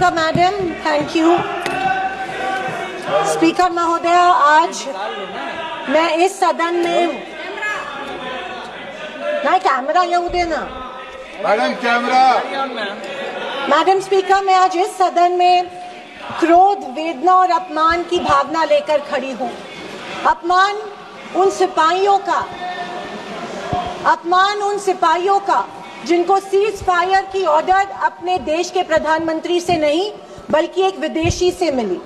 Speaker madam, thank you. Speaker महोदय, आज मैं इस सदन में ना कैमरा येऊ देना मैडम, कैमरा। मैडम स्पीकर, मैं आज इस सदन में क्रोध, वेदना और अपमान की भावना लेकर खड़ी हूँ। अपमान उन सिपाहियों का जिनको सीज फायर की ऑर्डर अपने देश के प्रधानमंत्री से नहीं बल्कि एक विदेशी से मिली।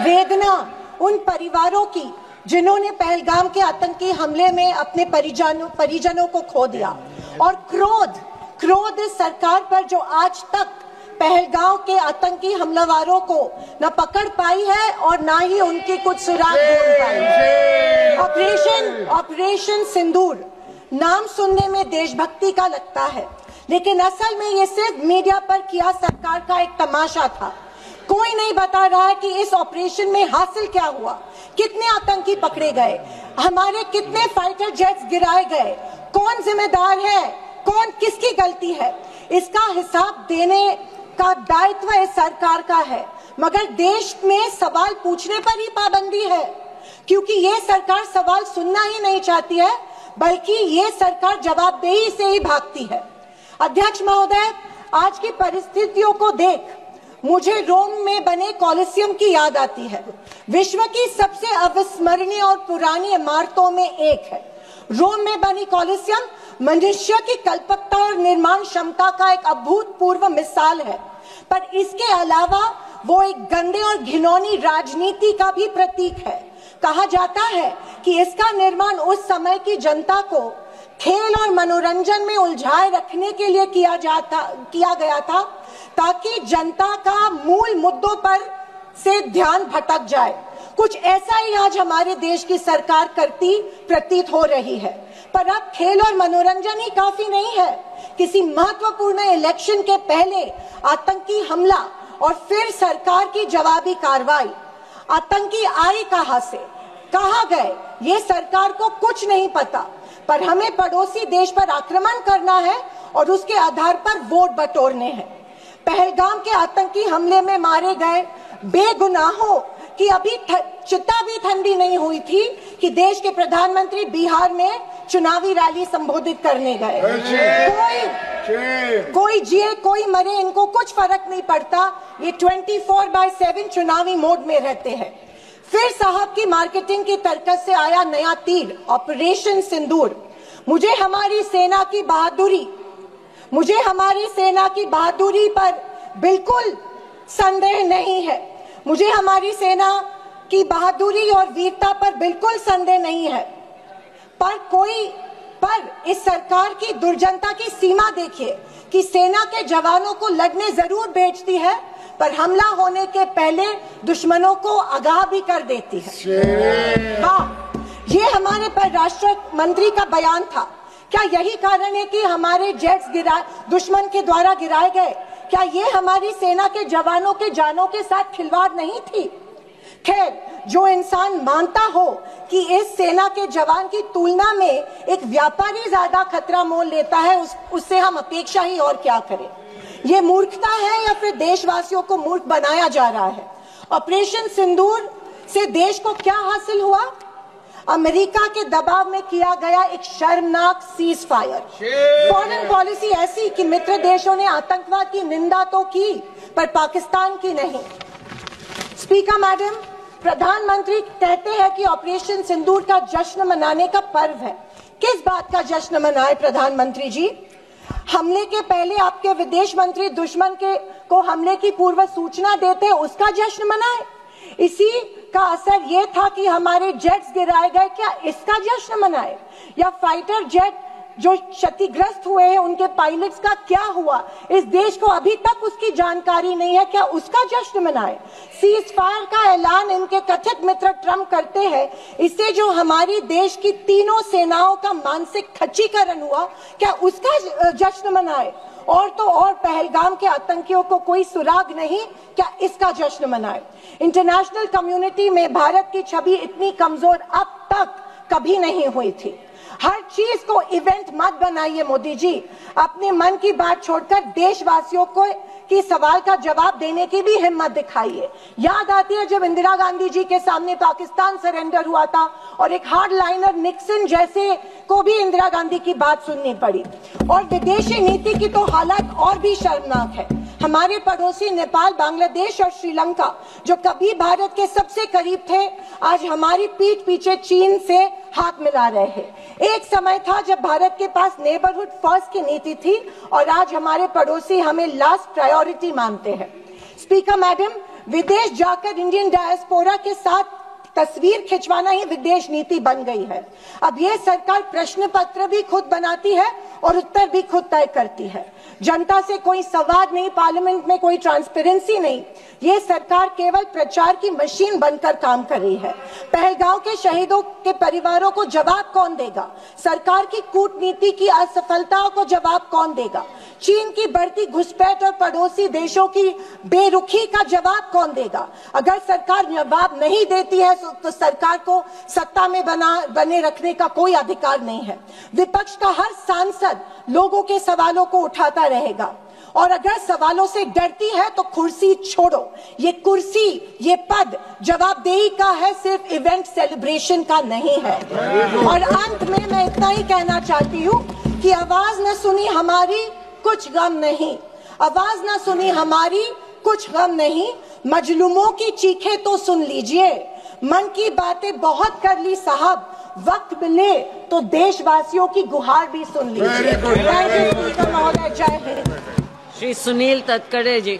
वेदना उन परिवारों की जिन्होंने पहलगाम के आतंकी हमले में अपने परिजनों को खो दिया, और क्रोध इस सरकार पर जो आज तक पहलगाम के आतंकी हमलावरों को न पकड़ पाई है और न ही उनके कुछ सुराग ढूंढ पाई है। ऑपरेशन सिंदूर नाम सुनने में देशभक्ति का लगता है, लेकिन असल में ये सिर्फ मीडिया पर किया सरकार का एक तमाशा था। कोई नहीं बता रहा है कि इस ऑपरेशन में हासिल क्या हुआ, कितने आतंकी पकड़े गए, हमारे कितने फाइटर जेट्स गिराए गए, कौन जिम्मेदार है, कौन किसकी गलती है। इसका हिसाब देने का दायित्व इस सरकार का है, मगर देश में सवाल पूछने पर ही पाबंदी है, क्योंकि ये सरकार सवाल सुनना ही नहीं चाहती है, बल्कि ये सरकार जवाबदेही से ही भागती है। अध्यक्ष महोदय, आज की परिस्थितियों को देख मुझे रोम में बने कॉलिसियम की याद आती है। विश्व की सबसे अविस्मरणीय और पुरानी इमारतों में एक है। रोम में बनी कॉलिसियम मनुष्य की कल्पकता और निर्माण क्षमता का एक अभूतपूर्व मिसाल है, पर इसके अलावा वो एक गंदे और घिनौनी राजनीति का भी प्रतीक है। कहा जाता है कि इसका निर्माण उस समय की जनता को खेल और मनोरंजन में उलझाए रखने के लिए किया गया था, ताकि जनता का मूल मुद्दों पर से ध्यान भटक जाए। कुछ ऐसा ही आज हमारे देश की सरकार करती प्रतीत हो रही है। पर अब खेल और मनोरंजन ही काफी नहीं है। किसी महत्वपूर्ण इलेक्शन के पहले आतंकी हमला और फिर सरकार की जवाबी कार्रवाई। आतंकी आए कहां से, कहां गए, ये सरकार को कुछ नहीं पता, पर हमें पड़ोसी देश पर आक्रमण करना है और उसके आधार पर वोट बटोरने हैं। पहलगाम के आतंकी हमले में मारे गए बेगुनाहों की अभी चिता भी ठंडी नहीं हुई थी कि देश के प्रधानमंत्री बिहार में चुनावी रैली संबोधित करने गए। कोई जिए कोई मरे, इनको कुछ फर्क नहीं पड़ता। ये 24/7 चुनावी मोड में रहते हैं। फिर साहब की मार्केटिंग की तरकस से आया नया तीर, ऑपरेशन सिंदूर। मुझे हमारी सेना की बहादुरी पर बिल्कुल संदेह नहीं है। मुझे हमारी सेना की बहादुरी और वीरता पर बिल्कुल संदेह नहीं है, पर इस सरकार की दुर्जनता की सीमा देखिए कि सेना के जवानों को लड़ने जरूर भेजती है, पर हमला होने के पहले दुश्मनों को आगाह भी कर देती है। ये हमारे परराष्ट्र मंत्री का बयान था। क्या यही कारण है कि हमारे जेट्स दुश्मन के द्वारा गिराए गए? क्या ये हमारी सेना के जवानों के जानों के साथ खिलवाड़ नहीं थी? खैर, जो इंसान मानता हो कि इस सेना के जवान की तुलना में एक व्यापारी ज्यादा खतरा मोल लेता है, उससे हम अपेक्षा ही और क्या करें। ये मूर्खता है या फिर देशवासियों को मूर्ख बनाया जा रहा है? ऑपरेशन सिंदूर से देश को क्या हासिल हुआ? अमेरिका के दबाव में किया गया एक शर्मनाक सीज फायर। फॉरेन पॉलिसी ऐसी कि मित्र देशों ने आतंकवाद की निंदा तो की, पर पाकिस्तान की नहीं। स्पीकर मैडम, प्रधानमंत्री कहते हैं कि ऑपरेशन सिंदूर का जश्न मनाने का पर्व है। किस बात का जश्न मनाए प्रधानमंत्री जी? हमले के पहले आपके विदेश मंत्री दुश्मन को हमले की पूर्व सूचना देते, उसका जश्न मनाए? इसी का असर ये था कि हमारे जेट्स गिराए गए, क्या इसका जश्न मनाए? या फाइटर जेट जो क्षतिग्रस्त हुए हैं उनके पायलट्स का क्या हुआ? इस देश को अभी तक उसकी जानकारी नहीं है, क्या उसका जश्न मनाए? सीज फायर का ऐलान इनके कथित मित्र ट्रंप करते हैं, इससे जो हमारी देश की तीनों सेनाओं का मानसिक खच्चीकरण हुआ, क्या उसका जश्न मनाए? और तो और पहलगाम के आतंकियों को कोई सुराग नहीं, क्या इसका जश्न मनाए? इंटरनेशनल कम्युनिटी में भारत की छवि इतनी कमजोर अब तक कभी नहीं हुई थी। हर चीज को इवेंट मत बनाइए मोदी जी, अपने मन की बात छोड़कर देशवासियों को की सवाल का जवाब देने की भी हिम्मत दिखाइए। याद आती है जब इंदिरा गांधी जी के सामने पाकिस्तान सरेंडर हुआ था और एक हार्ड लाइनर निक्सन जैसे को भी इंदिरा गांधी की बात सुननी पड़ी। और विदेशी नीति की तो हालत और भी शर्मनाक है। हमारे पड़ोसी नेपाल, बांग्लादेश और श्रीलंका जो कभी भारत के सबसे करीब थे, आज हमारी पीठ पीछे चीन से हाथ मिला रहे हैं। एक समय था जब भारत के पास नेबरहुड फर्स्ट की नीति थी और आज हमारे पड़ोसी हमें लास्ट प्रायोरिटी मानते हैं। स्पीकर मैडम, विदेश जाकर इंडियन डायस्पोरा के साथ तस्वीर खिंचवाना ही विदेश नीति बन गई है। अब ये सरकार प्रश्न पत्र भी खुद बनाती है और उत्तर भी खुद तय करती है। जनता से कोई संवाद नहीं, पार्लियामेंट में कोई ट्रांसपेरेंसी नहीं। ये सरकार केवल प्रचार की मशीन बनकर काम कर रही है। पहलगांव के शहीदों के परिवारों को जवाब कौन देगा? सरकार की कूटनीति की असफलताओं को जवाब कौन देगा? चीन की बढ़ती घुसपैठ और पड़ोसी देशों की बेरुखी का जवाब कौन देगा? अगर सरकार जवाब नहीं देती है तो सरकार को सत्ता में बने रखने का कोई अधिकार नहीं है। विपक्ष का हर सांसद लोगों के सवालों को उठाता रहेगा और अगर सवालों से डरती है तो कुर्सी छोड़ो। ये कुर्सी, ये पद जवाबदेही का है, सिर्फ इवेंट सेलिब्रेशन का नहीं है। और अंत में मैं इतना ही कहना चाहती हूँ कि आवाज न सुनी हमारी, कुछ गम नहीं। आवाज न सुनी हमारी, कुछ गम नहीं। मजलूमों की चीखें तो सुन लीजिए। मन की बातें बहुत कर ली साहब, वक्त मिले तो देशवासियों की गुहार भी सुन लीजिए। श्री सुनील तटकरे जी।